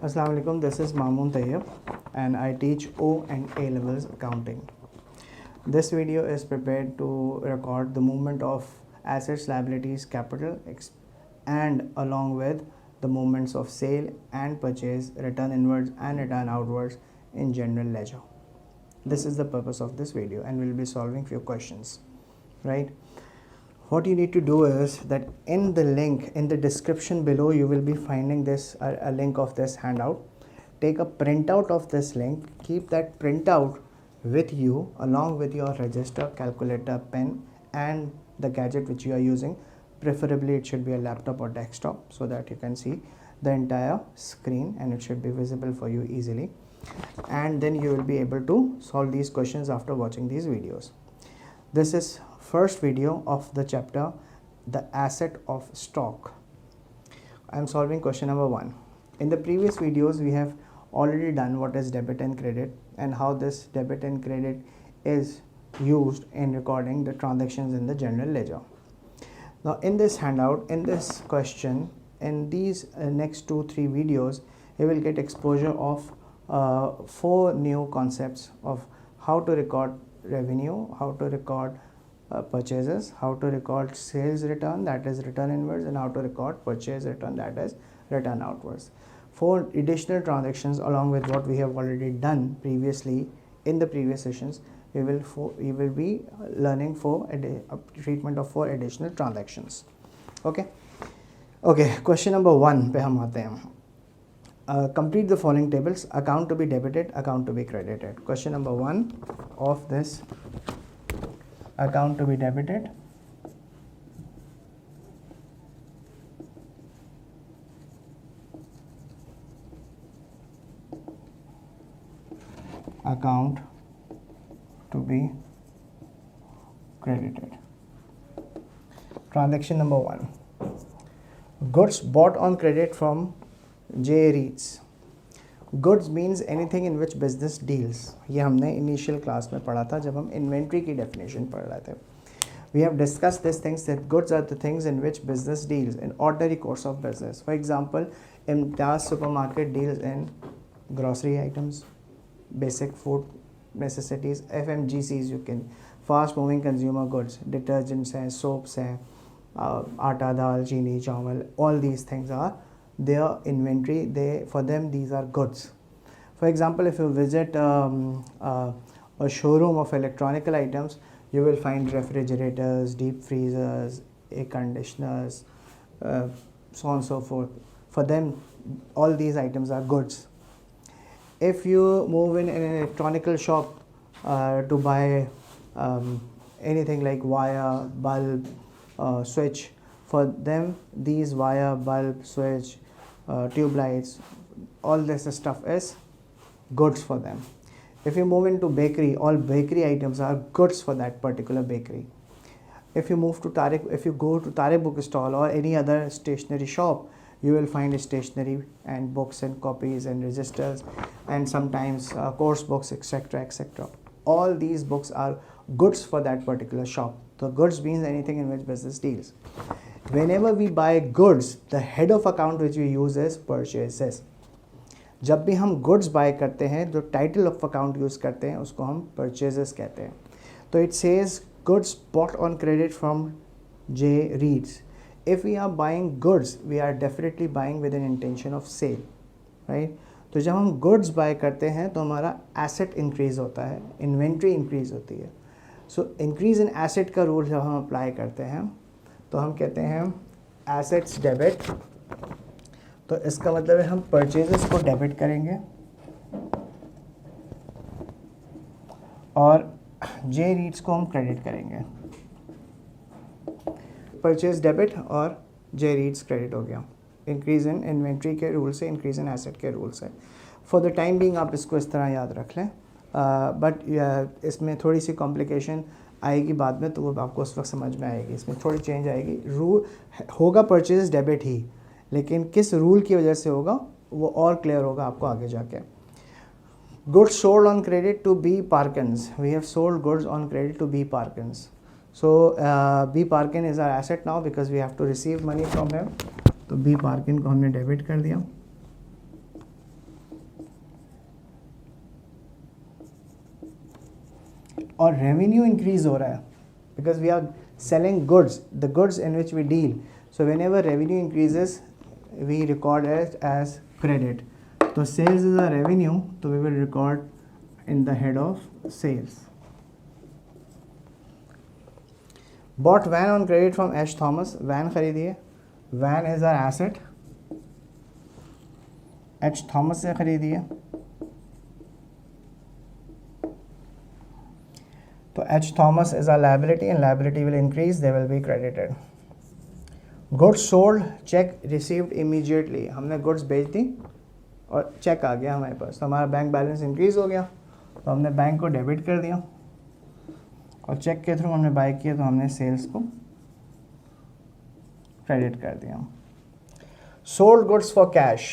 Assalamu alaikum, this is Mamoon Tayyab and I teach O and A levels accounting. This video is prepared to record the movement of assets, liabilities, capital and along with the movements of sale and purchase, return inwards and return outwards in general ledger. This is the purpose of this video and we'll be solving few questions, right? What you need to do is that in the link in the description below you will be finding this a link of this handout. Take a printout of this link, keep that printout with you along with your register, calculator, pen and the gadget which you are using. Preferably it should be a laptop or desktop so that you can see the entire screen and it should be visible for you easily, and then you will be able to solve these questions after watching these videos. This is first video of the chapter, the asset of stock. I am solving question number 1. In the previous videos we have already done what is debit and credit and how this debit and credit is used in recording the transactions in the general ledger. Now in this handout, in this question, in these next 2-3 videos you will get exposure of 4 new concepts of how to record revenue, how to record purchases, how to record sales return, that is return inwards, and how to record purchase return, that is return outwards. 4 additional transactions along with what we have already done previously in the previous sessions. We will be learning for a treatment of 4 additional transactions. Okay, question number 1 पे हम आते हैं. Complete the following tables: account to be debited, account to be credited. Question number 1 of this: account to be debited, account to be credited. Transaction number 1: goods bought on credit from J. Reeds. Goods means anything in which business deals. ये हमने initial class में पढ़ा था जब हम inventory की definition पढ़ रहे थे. We have discussed these things that goods are the things in which business deals in ordinary course of business. For example, Imtiaz Supermarket deals in grocery items, basic food necessities, FMGCs, you can fast moving consumer goods, detergents हैं, soaps हैं, आटा दाल चीनी चावल, all these things are their inventory. For them these are goods. For example, if you visit a showroom of electronical items, you will find refrigerators, deep freezers, air conditioners, so on and so forth. For them all these items are goods. If you move in an electronical shop to buy anything like wire, bulb, switch, for them these wire, bulb, switch, tube lights, all this stuff is goods for them. If you move into bakery, all bakery items are goods for that particular bakery. If you move to if you go to Tariq bookstall or any other stationery shop, you will find stationery and books and copies and registers and sometimes course books, etc., etc. All these books are goods for that particular shop. So goods means anything in which business deals. Whenever we buy goods, the head of account which we use is purchases. जब भी हम goods buy करते हैं, जो title of account use करते हैं उसको हम purchases कहते हैं. तो it says goods bought on credit from J. Reeds. If we are buying goods, we are definitely buying with an intention of sale, right? तो जब हम goods buy करते हैं तो हमारा asset increase होता है, inventory increase होती है. So increase in asset का rule जब हम apply करते हैं तो हम कहते हैं assets debit. तो इसका मतलब है हम purchases को debit करेंगे और J. Reeds को हम credit करेंगे. Purchase debit और J. Reeds credit हो गया. Increase in inventory के rule से, increase in asset के rule से. For the time being आप इसको इस तरह याद रख लें. बट इसमें थोड़ी सी कॉम्प्लिकेशन आएगी बाद में, तो वो आपको उस वक्त समझ में आएगी. इसमें थोड़ी चेंज आएगी. रूल होगा परचेज डेबिट ही, लेकिन किस रूल की वजह से होगा वो और क्लियर होगा आपको आगे जाके. Goods sold on credit to B Parkins. We have sold goods on credit to B Parkins. So B Parkin is our asset now because we have to receive money from him. तो B Parkin को हमने debit कर दिया. और revenue increase हो रहा है because we are selling goods, the goods in which we deal. So whenever revenue increases we record it as credit. तो सेल्स इज अ रेवेन्यू, तो we will record in the head of sales. Bought van on credit from H Thomas. Van खरीदिए, van is our asset, H Thomas से खरीदिए. तो H Thomas is a liability and liability will increase, they will be credited. Goods sold, check received immediately. हमने goods बेच दी और check आ गया हमारे पास, तो हमारा बैंक बैलेंस इंक्रीज हो गया, तो हमने बैंक को डेबिट कर दिया और चेक के थ्रू हमने बाय किया, तो हमने सेल्स को क्रेडिट कर दिया. Sold goods for cash,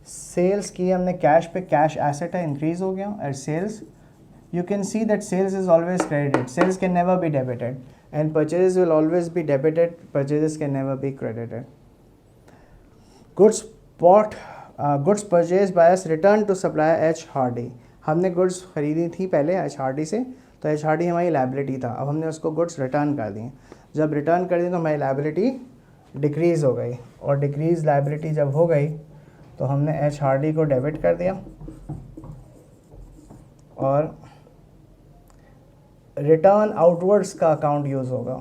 sales की हमने कैश पे, कैश एसेट है, इंक्रीज हो गया. और sales, you can see that sales is always credited, sales can never be debited, and purchases will always be debited, purchases can never be credited. Goods bought, goods purchased by us returned to supplier H Hardy. हमने goods खरीदी थी पहले H Hardy से, तो H Hardy हमारी liability था, अब हमने उसको गुड्स रिटर्न कर दिए. जब रिटर्न कर दी तो हमारी लायबिलिटी डिक्रीज़ हो गई, और डिक्रीज लायबिलिटी जब हो गई तो हमने एच हार्डी को डेबिट कर दिया और रिटर्न आउटवर्ड्स का अकाउंट यूज़ होगा.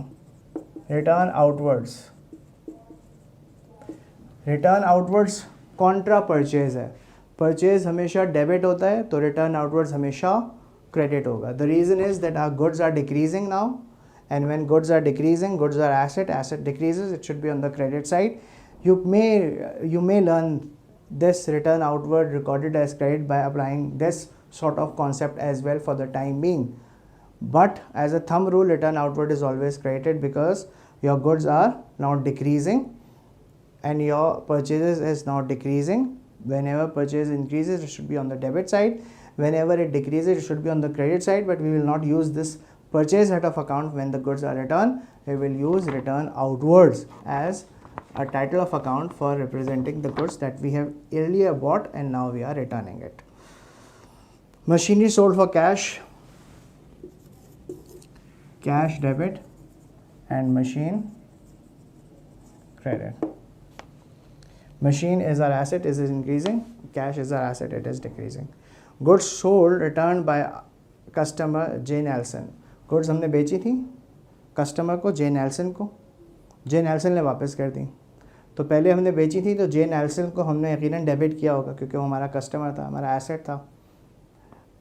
Return outwards, return outwards contra purchase है. परचेज हमेशा डेबिट होता है, तो रिटर्न आउटवर्ड्स हमेशा क्रेडिट होगा. The reason is that our goods are decreasing now, and when goods are decreasing, goods are asset, asset decreases, it should be on the credit side. You may learn this return outward recorded as credit by applying this sort of concept as well for the time being. But as a thumb rule, return outward is always credited because your goods are now decreasing and your purchases is now decreasing. Whenever purchase increases, it should be on the debit side. Whenever it decreases, it should be on the credit side, but we will not use this purchase head of account when the goods are returned. We will use return outwards as a title of account for representing the goods that we have earlier bought and now we are returning it. Machinery sold for cash, cash debit, and machine credit. Machine is our asset, it is increasing. Cash is our asset, it is decreasing. Goods sold returned by customer J Nelson. Goods हमने बेची थी customer को, जे Nelson को, जे Nelson ने वापस कर दी. तो पहले हमने बेची थी तो जे नेल्सन को हमने यकीनन डेबिट किया होगा क्योंकि वो हमारा कस्टमर था, हमारा एसेट था.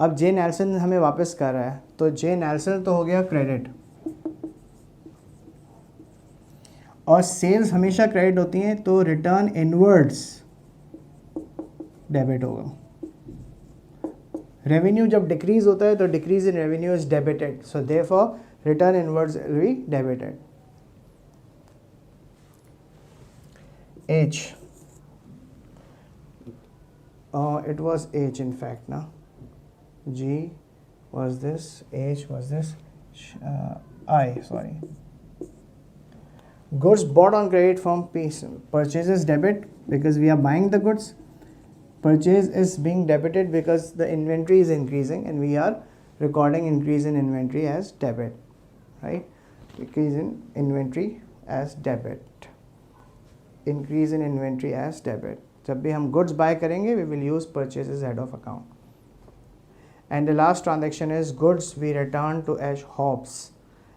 अब जे नेल्सन हमें वापस कर रहा है तो जे नेल्सन तो हो गया क्रेडिट, और सेल्स हमेशा क्रेडिट होती हैं तो रिटर्न इनवर्ड्स डेबिट होगा. रेवेन्यू जब डिक्रीज होता है तो decrease in revenue is debited, so therefore return inwards will be debited. H, it was H in fact, na? G was this, H was this, I, sorry. Goods bought on credit from purchases debit because we are buying the goods. Purchase is being debited because the inventory is increasing and we are recording increase in inventory as debit, right? Increase in inventory as debit. Increase in inventory as debit. जब भी हम goods buy करेंगे we will use purchases head of account. And the last transaction is goods we return to H Hobbs.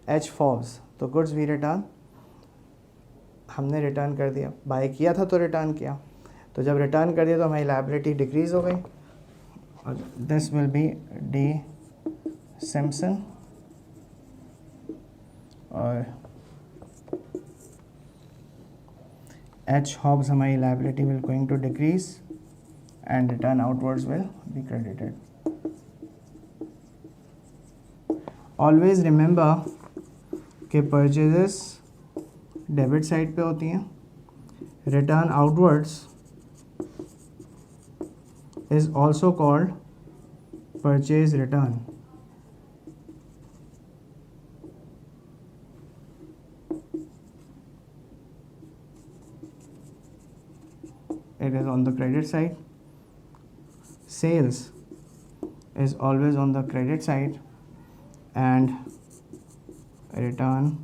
H Forbes. तो goods we return, हमने return कर दिया, bye किया था तो रिटर्न किया, तो जब रिटर्न कर दिया तो हमारी लायबिलिटी डिक्रीज हो गई. और this will be D Simpson, और H Hobbs हमारी liability will going to decrease and return outwards will be credited. Always remember कि purchases debit side पे होती हैं, return outwards is also called purchase return. It is on the credit side. Sales is always on the credit side and return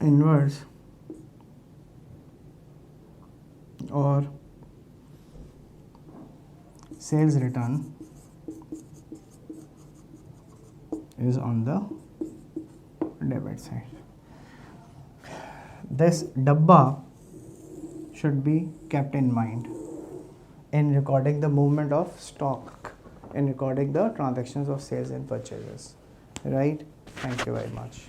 inwards or sales return is on the debit side. This dabba should be kept in mind in recording the movement of stock, in recording the transactions of sales and purchases, right? Thank you very much.